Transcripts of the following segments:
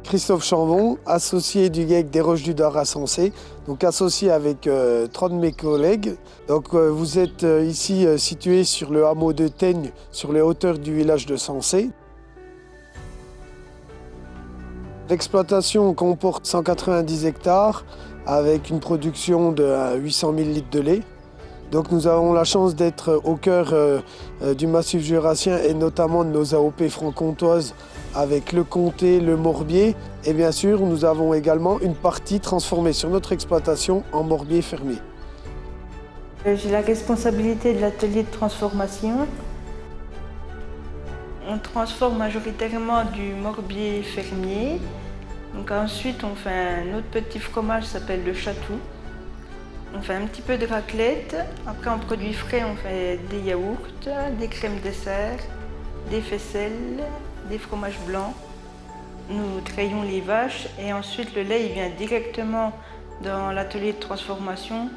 Christophe Chambon, associé du GIEC des Roches du Dard à Sensé, donc associé avec 30 de mes collègues. Donc, vous êtes ici situé sur le hameau de Teigne, sur les hauteurs du village de Sensé. L'exploitation comporte 190 hectares avec une production de 800 000 litres de lait. Donc nous avons la chance d'être au cœur du massif jurassien et notamment de nos AOP franc-comtoises avec le comté, le morbier. Et bien sûr, nous avons également une partie transformée sur notre exploitation en morbier fermier. J'ai la responsabilité de l'atelier de transformation. On transforme majoritairement du morbier fermier. Donc ensuite, on fait un autre petit fromage qui s'appelle le chatou. On fait un petit peu de raclette. Après, en produits frais, on fait des yaourts, des crèmes dessert, des faisselles, des fromages blancs. Nous trayons les vaches et ensuite le lait il vient directement dans l'atelier de transformation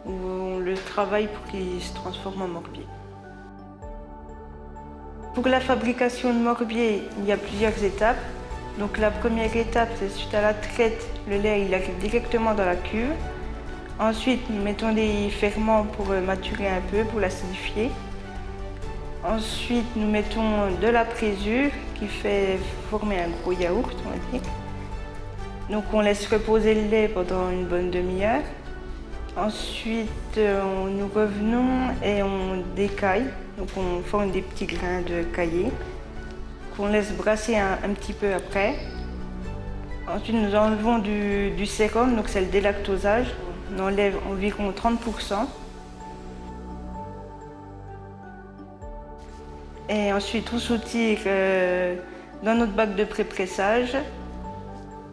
où on le travaille pour qu'il se transforme en morbier. Pour la fabrication de morbier, il y a plusieurs étapes. Donc la première étape, c'est suite à la traite, le lait il arrive directement dans la cuve. Ensuite, nous mettons des ferments pour maturer un peu, pour l'acidifier. Ensuite, nous mettons de la présure qui fait former un gros yaourt, on va dire. Donc on laisse reposer le lait pendant une bonne demi-heure. Ensuite, nous revenons et on décaille. Donc on forme des petits grains de caillé qu'on laisse brasser un petit peu après. Ensuite, nous enlevons du sérum, donc c'est le délactosage. On enlève environ 30%. Et ensuite, on soutire dans notre bac de pré-pressage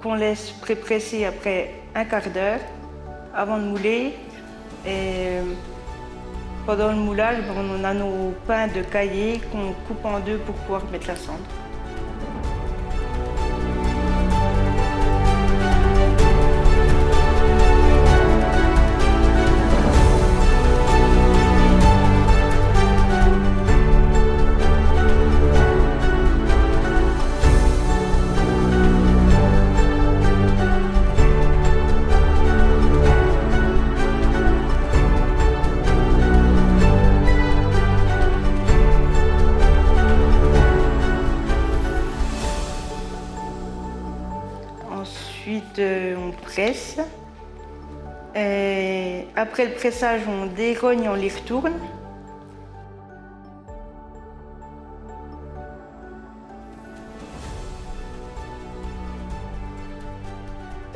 qu'on laisse pré-presser après un quart d'heure avant de mouler. Et pendant le moulage, on a nos pains de caillé qu'on coupe en deux pour pouvoir mettre la cendre. Ensuite, on presse. Et après le pressage, on dérogne, on les retourne.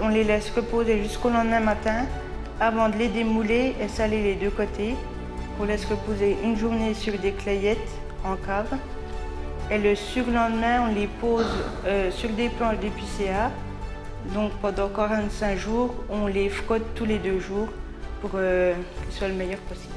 On les laisse reposer jusqu'au lendemain matin avant de les démouler et saler les deux côtés. On laisse reposer une journée sur des clayettes en cave. Et le surlendemain, on les pose sur des planches d'épicéa. Donc pendant 45 jours, on les frotte tous les 2 jours pour qu'ils soient le meilleur possible.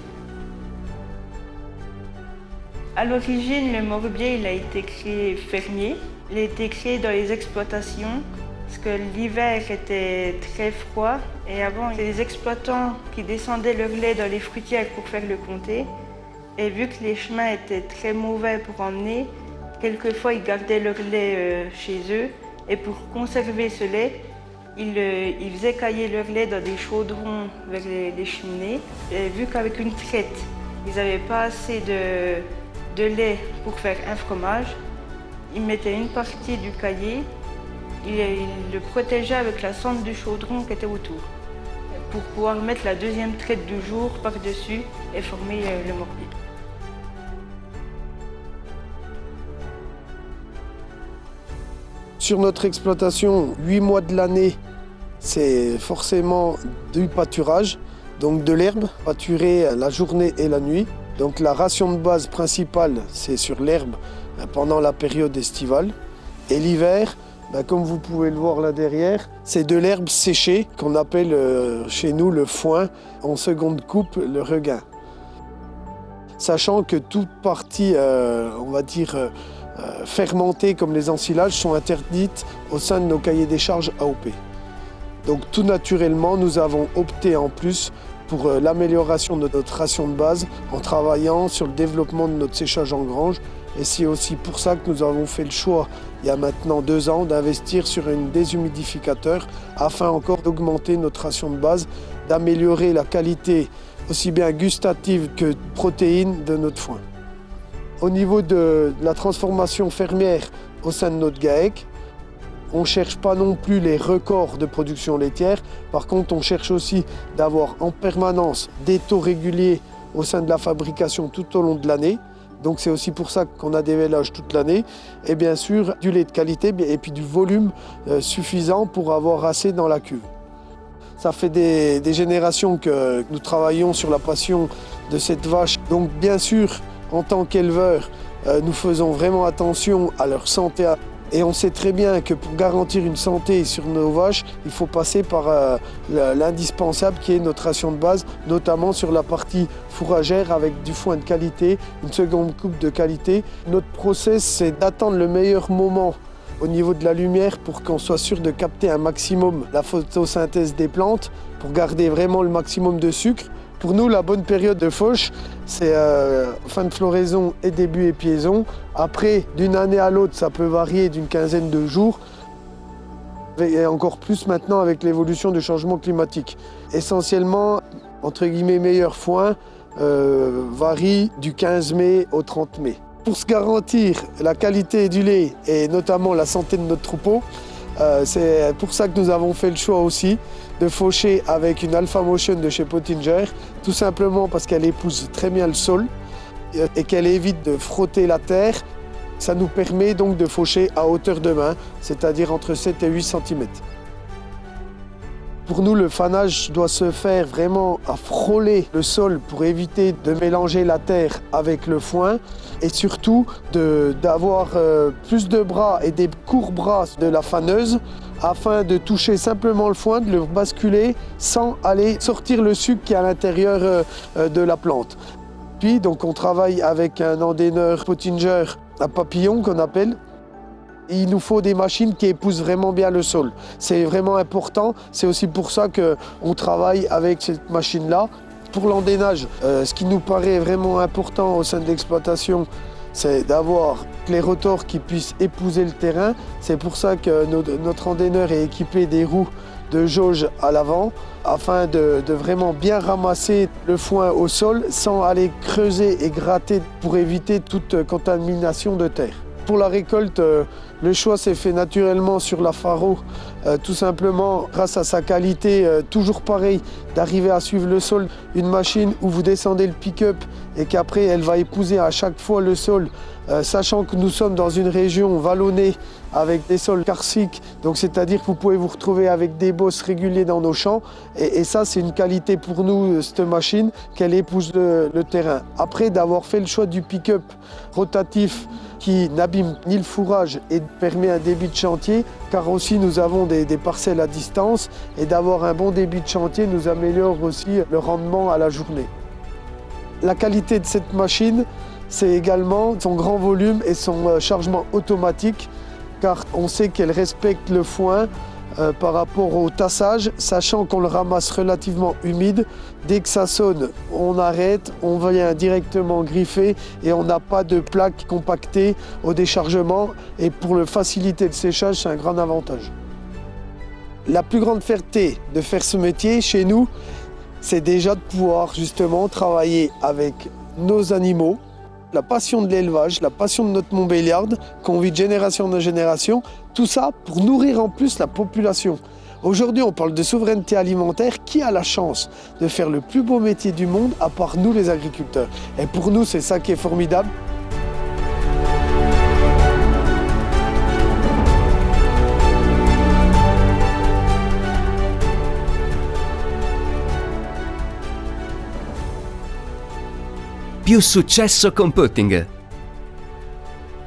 À l'origine, le morbier il a été créé fermier. Il a été créé dans les exploitations parce que l'hiver était très froid et avant, c'est les exploitants qui descendaient leur lait dans les fruitières pour faire le comté. Et vu que les chemins étaient très mauvais pour emmener, quelquefois ils gardaient leur lait chez eux. Et pour conserver ce lait, ils faisaient cailler leur lait dans des chaudrons vers les cheminées. Et vu qu'avec une traite, ils n'avaient pas assez de lait pour faire un fromage, ils mettaient une partie du caillé, ils le protégeaient avec la cendre du chaudron qui était autour, pour pouvoir mettre la deuxième traite du jour par-dessus et former le morbier. Sur notre exploitation, 8 mois de l'année, c'est forcément du pâturage, donc de l'herbe, pâturée la journée et la nuit. Donc la ration de base principale, c'est sur l'herbe pendant la période estivale. Et l'hiver, comme vous pouvez le voir là derrière, c'est de l'herbe séchée qu'on appelle chez nous le foin, en seconde coupe le regain. Sachant que toute partie, on va dire, fermentées comme les ensilages sont interdites au sein de nos cahiers des charges AOP. Donc tout naturellement, nous avons opté en plus pour l'amélioration de notre ration de base en travaillant sur le développement de notre séchage en grange Et c'est aussi pour ça que nous avons fait le choix, il y a maintenant 2 ans, d'investir sur un déshumidificateur afin encore d'augmenter notre ration de base, d'améliorer la qualité aussi bien gustative que protéine de notre foin. Au niveau de la transformation fermière au sein de notre GAEC, on ne cherche pas non plus les records de production laitière. Par contre, on cherche aussi d'avoir en permanence des taux réguliers au sein de la fabrication tout au long de l'année. Donc c'est aussi pour ça qu'on a des vélages toute l'année. Et bien sûr, du lait de qualité et puis du volume suffisant pour avoir assez dans la cuve. Ça fait des générations que nous travaillons sur la passion de cette vache. Donc bien sûr, en tant qu'éleveur, nous faisons vraiment attention à leur santé. Et on sait très bien que pour garantir une santé sur nos vaches, il faut passer par l'indispensable qui est notre ration de base, notamment sur la partie fourragère avec du foin de qualité, une seconde coupe de qualité. Notre process, c'est d'attendre le meilleur moment au niveau de la lumière pour qu'on soit sûr de capter un maximum la photosynthèse des plantes, pour garder vraiment le maximum de sucre. Pour nous, la bonne période de fauche, c'est fin de floraison et début épiaison. Après, d'une année à l'autre, ça peut varier d'une quinzaine de jours. Et encore plus maintenant avec l'évolution du changement climatique. Essentiellement, entre guillemets, meilleur foin varie du 15 mai au 30 mai. Pour se garantir la qualité du lait et notamment la santé de notre troupeau, c'est pour ça que nous avons fait le choix aussi de faucher avec une Alpha Motion de chez Pottinger, tout simplement parce qu'elle épouse très bien le sol et qu'elle évite de frotter la terre. Ça nous permet donc de faucher à hauteur de main, c'est-à-dire entre 7 et 8 cm. Pour nous, le fanage doit se faire vraiment à frôler le sol pour éviter de mélanger la terre avec le foin et surtout d'avoir plus de bras et des courts bras de la faneuse afin de toucher simplement le foin, de le basculer sans aller sortir le sucre qui est à l'intérieur de la plante. Puis donc on travaille avec un endaineur Pottinger à papillon qu'on appelle. Il nous faut des machines qui épousent vraiment bien le sol. C'est vraiment important. C'est aussi pour ça qu'on travaille avec cette machine-là. Pour l'endainage, ce qui nous paraît vraiment important au sein de l'exploitation, c'est d'avoir les rotors qui puissent épouser le terrain. C'est pour ça que notre endaineur est équipé des roues de jauge à l'avant afin de vraiment bien ramasser le foin au sol sans aller creuser et gratter pour éviter toute contamination de terre. Pour la récolte, le choix s'est fait naturellement sur la Faro, tout simplement grâce à sa qualité, toujours pareil, d'arriver à suivre le sol. Une machine où vous descendez le pick-up et qu'après elle va épouser à chaque fois le sol, sachant que nous sommes dans une région vallonnée avec des sols karstiques, donc c'est-à-dire que vous pouvez vous retrouver avec des bosses réguliers dans nos champs. Et ça, c'est une qualité pour nous, cette machine, qu'elle épouse le terrain. Après d'avoir fait le choix du pick-up rotatif, qui n'abîme ni le fourrage et permet un débit de chantier, car aussi nous avons des parcelles à distance et d'avoir un bon débit de chantier nous améliore aussi le rendement à la journée. La qualité de cette machine, c'est également son grand volume et son chargement automatique, car on sait qu'elle respecte le foin par rapport au tassage, sachant qu'on le ramasse relativement humide. Dès que ça sonne, on arrête, on vient directement griffer et on n'a pas de plaques compactées au déchargement. Et pour faciliter le séchage, c'est un grand avantage. La plus grande fierté de faire ce métier chez nous, c'est déjà de pouvoir justement travailler avec nos animaux. La passion de l'élevage, la passion de notre Montbéliarde, qu'on vit de génération en génération, tout ça pour nourrir en plus la population. Aujourd'hui, on parle de souveraineté alimentaire. Qui a la chance de faire le plus beau métier du monde à part nous les agriculteurs? Et pour nous, c'est ça qui est formidable. Più successo con Pottinger.